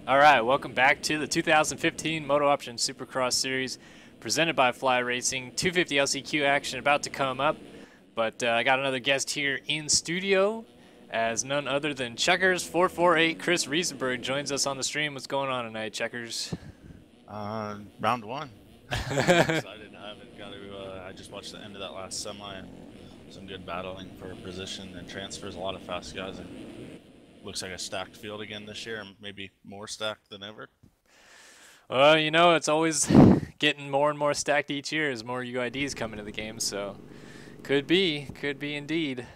All right, welcome back to the 2015 MotoOption Supercross Series presented by Fly Racing. 250 LCQ action about to come up, but I got another guest here in studio as none other than Checkers 448 Chris Riesenberg joins us on the stream. What's going on tonight, Checkers? Round one. I'm excited. I just watched the end of that last semi and some good battling for position and transfers. A lot of fast guys. And looks like a stacked field again this year, maybe more stacked than ever. Well, you know, it's always getting more and more stacked each year as more UIDs come into the game, so could be indeed.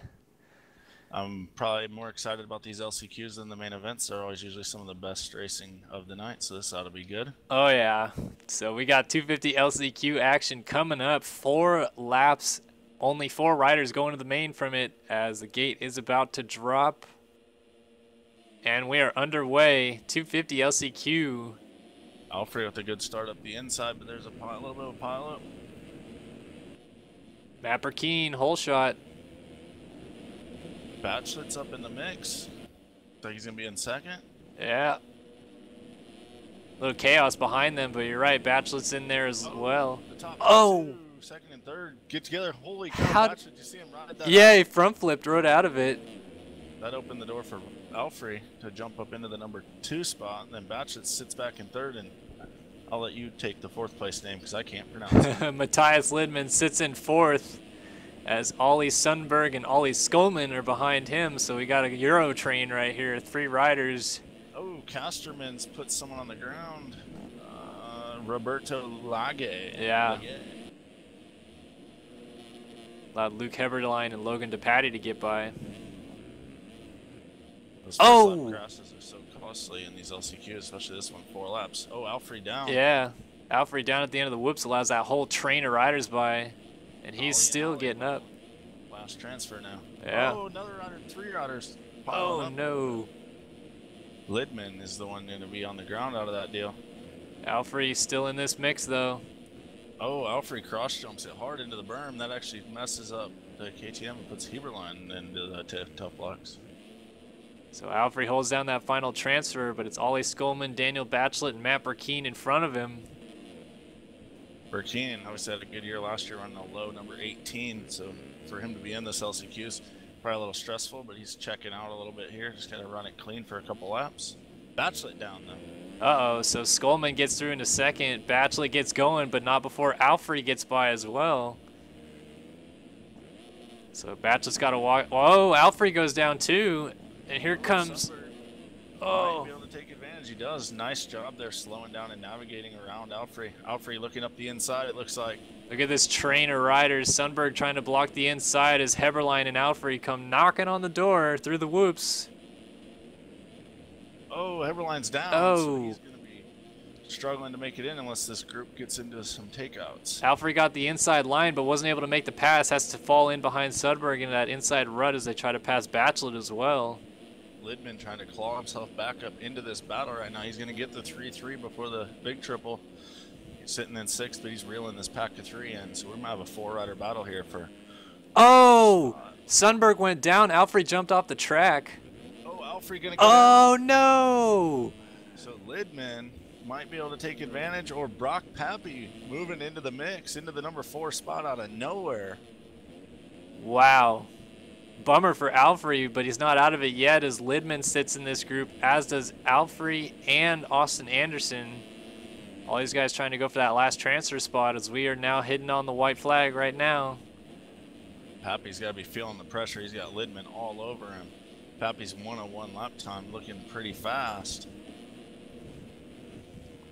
I'm probably more excited about these LCQs than the main events. They're always usually some of the best racing of the night, so this ought to be good. Oh, yeah. So we got 250 LCQ action coming up. 4 laps, only 4 riders going to the main from it as the gate is about to drop. And we are underway. 250 LCQ. Alfred with a good start up the inside, but there's a little bit of a pile up. Mapper Keen, hole shot. Batchlet's up in the mix. Looks like he's going to be in second. Yeah. A little chaos behind them, but you're right. Batchlet's in there as well. The top two, second and third get together. Holy cow, Batchlet, did you see him ride that? Yeah, he front flipped, rode out of it. That opened the door for Alfred to jump up into the number 2 spot, and then Batchlet sits back in third, and I'll let you take the 4th place name because I can't pronounce it. Matthias Lidman sits in 4th as Ollie Sundberg and Ollie Skolman are behind him, so we got a Euro train right here, 3 riders. Oh, Casterman's put someone on the ground. Roberto Lage. Yeah. Allowed Luke Heberlein and Logan DePatty to get by. Those first lap crashes are so costly in these LCQs, especially this one, 4 laps. Oh, Alfred down. Yeah, Alfred down at the end of the whoops allows that whole train of riders by, and he's still getting up. Last transfer now. Yeah. Oh, another rider, 3 riders. Oh, no. Lidman is the one going to be on the ground out of that deal. Alfred still in this mix, though. Oh, Alfred cross jumps it hard into the berm. That actually messes up the KTM and puts Heberlein into the tough blocks. So Alfred holds down that final transfer, but it's Ollie Skolman, Daniel Batchlet, and Matt Burkeen in front of him. Burkeen obviously had a good year last year running a low number 18, so for him to be in this LCQ is probably a little stressful, but he's checking out a little bit here. Just got to run it clean for a couple laps. Batchlet down though. Uh-oh, so Skolman gets through into second. Batchlet gets going, but not before Alfred gets by as well. So Batchlet's got to walk. Whoa, Alfred goes down too. And here comes. Oh, be able to take advantage. He does. Nice job there, slowing down and navigating around Alfred. Alfred looking up the inside. It looks like. Look at this train of riders. Sundberg trying to block the inside as Heberlein and Alfred come knocking on the door through the whoops. Oh, Heberlein's down. Oh. So he's going to be struggling to make it in unless this group gets into some takeouts. Alfred got the inside line, but wasn't able to make the pass. Has to fall in behind Sundberg in that inside rut as they try to pass Batchlet as well. Lidman trying to claw himself back up into this battle right now. He's going to get the 3-3 before the big triple. He's sitting in 6th, but he's reeling this pack of 3 in. So we're going to have a 4-rider battle here for. Oh! Sundberg went down. Alfred jumped off the track. Oh, Alfred going to go Oh, down. No! So Lidman might be able to take advantage, or Brock Pappy moving into the mix, into the number 4 spot out of nowhere. Wow. Bummer for Alfred, but he's not out of it yet as Lidman sits in this group, as does Alfred and Austin Anderson. All these guys trying to go for that last transfer spot as we are now hitting on the white flag right now. Pappy's got to be feeling the pressure. He's got Lidman all over him. Pappy's 101 lap time looking pretty fast.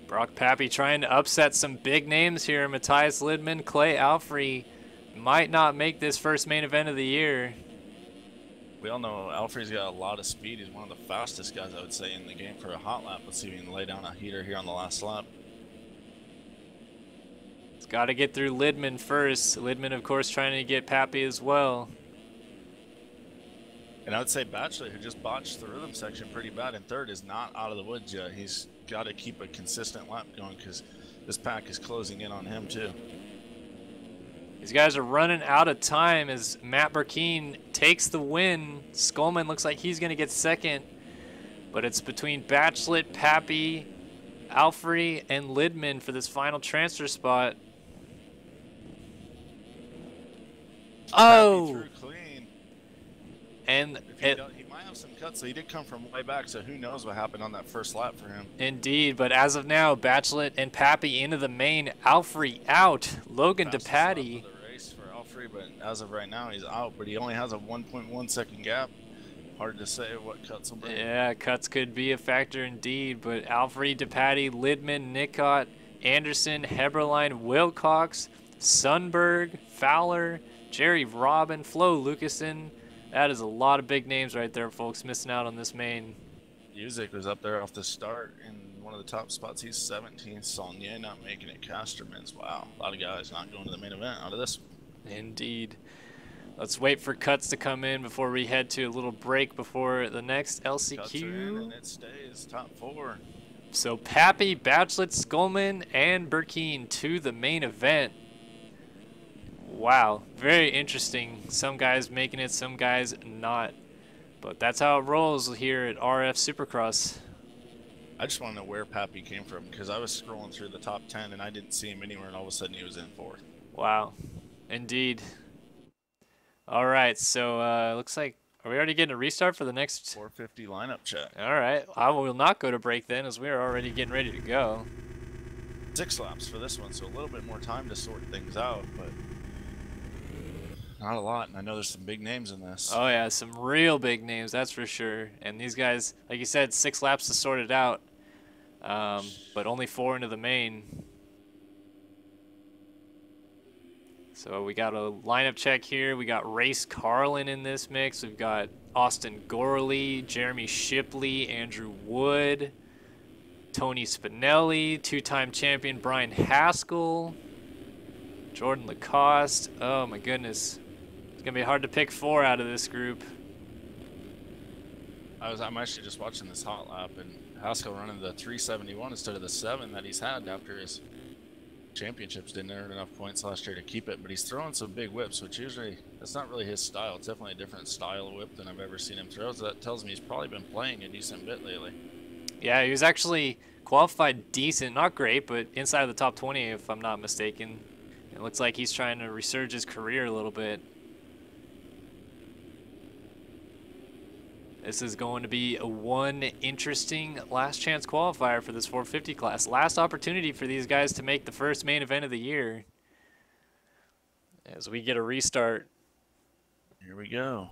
Brock Pappy trying to upset some big names here. Matthias Lidman, Clay Alfred might not make this first main event of the year. We all know Alfred's got a lot of speed. He's one of the fastest guys, I would say, in the game for a hot lap. Let's see if he can lay down a heater here on the last lap. He's got to get through Lidman first. Lidman, of course, trying to get Pappy as well. And I would say Batchlet, who just botched the rhythm section pretty bad in 3rd, is not out of the woods yet. He's got to keep a consistent lap going because this pack is closing in on him too. These guys are running out of time as Matt Burkeen takes the win. Skolman looks like he's going to get second. But it's between Batchlet, Pappy, Alfrey, and Lidman for this final transfer spot. Oh! Through clean. And he might have some cuts, so he did come from way back, so who knows what happened on that first lap for him. Indeed, but as of now, Batchlet and Pappy into the main. Alfrey out. Logan DePatty. The race for Alfrey, but as of right now, he's out, but he only has a 1.1 second gap. Hard to say what cuts will bring. Yeah, cuts could be a factor indeed, but Alfrey, DePatty, Lidman, Nicott, Anderson, Heberlein, Wilcox, Sundberg, Fowler, Jerry Robin, Flo Lucasen. That is a lot of big names right there, folks, missing out on this main. Music was up there off the start in one of the top spots. He's 17th. Saulnier not making it. Casterman's, wow. A lot of guys not going to the main event out of this one. Indeed. Let's wait for cuts to come in before we head to a little break before the next LCQ. Cuts are in and it stays top 4. So Pappy, Batchlet, Skolman, and Burkeen to the main event. Wow, very interesting. Some guys making it, some guys not. But that's how it rolls here at RF Supercross. I just want to know where Pappy came from, because I was scrolling through the top 10 and I didn't see him anywhere, and all of a sudden he was in 4th. Wow, indeed. All right, so looks like, are we already getting a restart for the next 450 lineup check? All right, I will not go to break then, as we are already getting ready to go. 6 laps for this one, so a little bit more time to sort things out, but not a lot. And I know there's some big names in this. Oh yeah, some real big names, that's for sure. And these guys, like you said, 6 laps to sort it out, but only 4 into the main. So we got a lineup check here. We got Race Carlin in this mix. We've got Austin Gorley, Jeremy Shipley, Andrew Wood, Tony Spinelli, 2-time champion Brian Haskell, Jordan Lacoste. Oh my goodness. It's gonna be hard to pick 4 out of this group. I'm actually just watching this hot lap, and Haskell running the 371 instead of the 7 that he's had after his championships. Didn't earn enough points last year to keep it, but he's throwing some big whips, which usually, that's not really his style. It's definitely a different style of whip than I've ever seen him throw, so that tells me he's probably been playing a decent bit lately. Yeah, he was actually qualified decent, not great, but inside of the top 20 if I'm not mistaken. It looks like he's trying to resurge his career a little bit. This is going to be one interesting last chance qualifier for this 450 class. Last opportunity for these guys to make the first main event of the year as we get a restart. Here we go.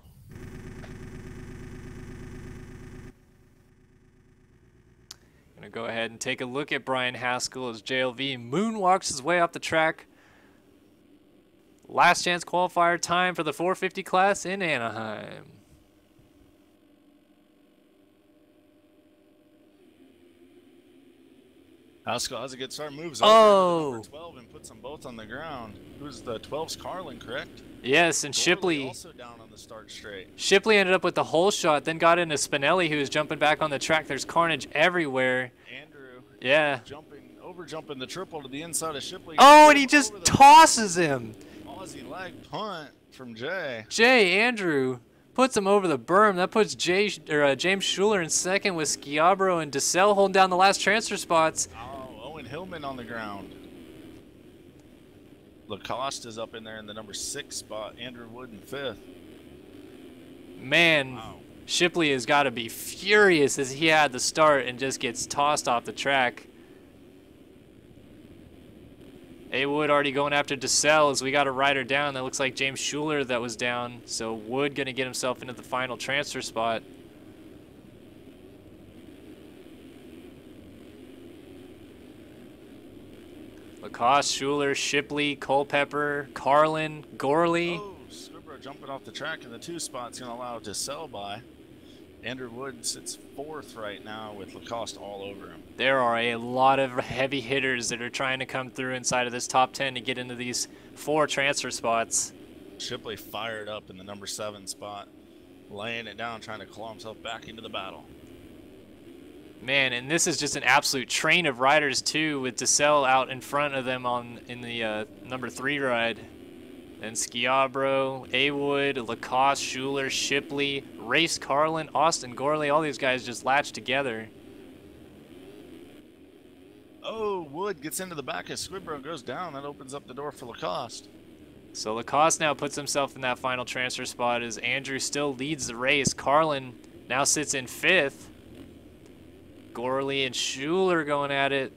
Gonna go ahead and take a look at Brian Haskell as JLV moonwalks his way off the track. Last chance qualifier time for the 450 class in Anaheim. Haskell has a good start, moves over to number 12 and puts them both on the ground. Who's the 12's Carlin, correct? Yes, and Gorley Shipley also down on the start straight. Shipley ended up with the hole shot, then got into Spinelli, who was jumping back on the track. There's carnage everywhere. Andrew. Yeah. Over jumping the triple to the inside of Shipley. Oh, and he just tosses him. Aussie leg punt from Jay. Andrew puts him over the berm. That puts James Schuler in second with Schiabro and DeSalle holding down the last transfer spots. Owen Hillman on the ground. Lacoste is up in there in the number 6 spot. Andrew Wood in 5th. Man, wow. Shipley has got to be furious as he had the start and just gets tossed off the track. A. Wood already going after DeSalle as we got a rider down. That looks like James Schuler that was down. So Wood going to get himself into the final transfer spot. Lacoste, Schuler, Shipley, Culpepper, Carlin, Gorley. Oh, Scarborough jumping off the track in the 2 spot's going to allow DeSalle by. Andrew Wood sits 4th right now with Lacoste all over him. There are a lot of heavy hitters that are trying to come through inside of this top 10 to get into these 4 transfer spots. Shipley fired up in the number 7 spot, laying it down, trying to claw himself back into the battle. Man, and this is just an absolute train of riders too, with DeSalle out in front of them in the number 3 ride. Then Schiabro, Awood, Lacoste, Schuler, Shipley, Race Carlin, Austin Gorley. All these guys just latched together. Oh, Wood gets into the back as Squibbro goes down. That opens up the door for Lacoste. So Lacoste now puts himself in that final transfer spot as Andrew still leads the race. Carlin now sits in 5th. Gorley and Schuler going at it.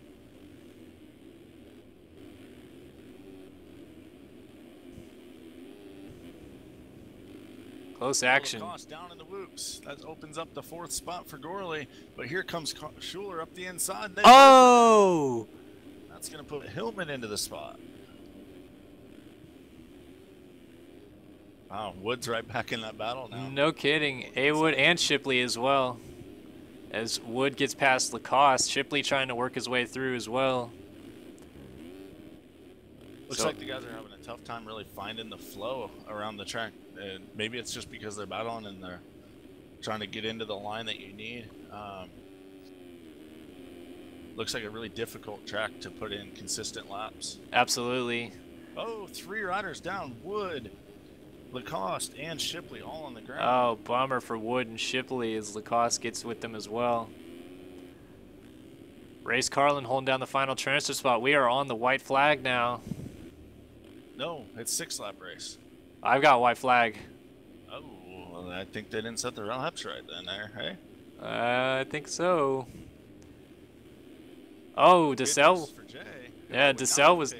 Close action. Lacoste down in the whoops. That opens up the 4th spot for Gorley. But here comes Schuler up the inside. Oh! That's going to put Hillman into the spot. Wow, Wood's right back in that battle now. No kidding. Awood and Shipley as well. As Wood gets past Lacoste, Shipley trying to work his way through as well. Looks like the guys are having a tough time really finding the flow around the track. And maybe it's just because they're battling and they're trying to get into the line that you need. Looks like a really difficult track to put in consistent laps. Absolutely. Oh, 3 riders down. Wood, Lacoste, and Shipley all on the ground. Oh, bummer for Wood and Shipley as Lacoste gets with them as well. Race Carlin holding down the final transfer spot. We are on the white flag now. No, it's 6-lap race. I've got white flag. Oh, well, I think they didn't set the laps right then there, hey? I think so. Oh, DeSalle. Yeah, DeSalle was...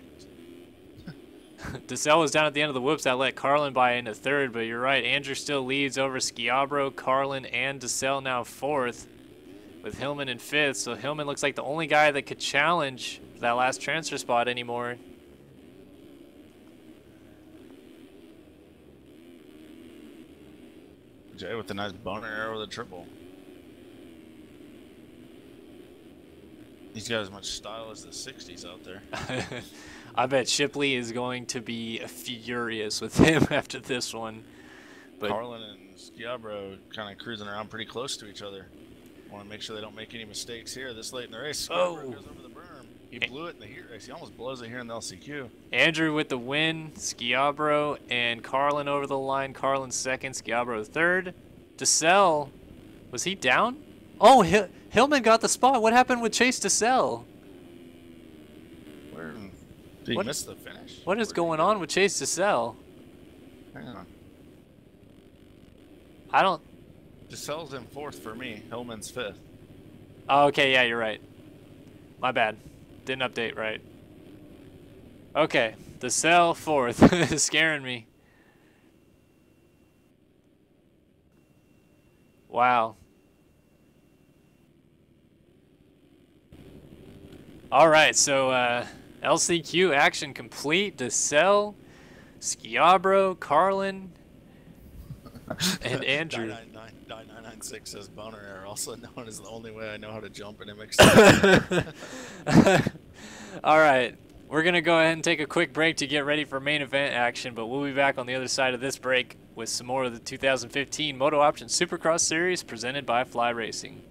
DeSalle was down at the end of the whoops. That let Carlin by into 3rd, but you're right. Andrew still leads over Schiabro, Carlin, and DeSalle now 4th, with Hillman in 5th. So Hillman looks like the only guy that could challenge for that last transfer spot anymore. Jay with a nice boner arrow with a triple. He's got as much style as the 60s out there. I bet Shipley is going to be furious with him after this one. But Carlin and Schiabro kind of cruising around pretty close to each other. Want to make sure they don't make any mistakes here this late in the race. Schiabro goes over the berm. He blew it in the heat race. He almost blows it here in the LCQ. Andrew with the win. Schiabro and Carlin over the line. Carlin 2nd, Schiabro 3rd. DeSalle, was he down? Oh, Hillman got the spot. What happened with Chase DeSalle? Where did he miss the finish? What is going on with Chase DeSalle? Hang on. I don't... DeSalle's in 4th for me. Hillman's 5th. Oh, okay, yeah, you're right. My bad. Didn't update right. Okay, DeSalle 4th. Scaring me. Wow. All right, so LCQ action complete. DeSalle, Schiabro, Carlin, and Andrew. 996 says boner error, also known as the only way I know how to jump in MX. All right, we're going to go ahead and take a quick break to get ready for main event action, but we'll be back on the other side of this break with some more of the 2015 MotoOption Supercross Series presented by Fly Racing.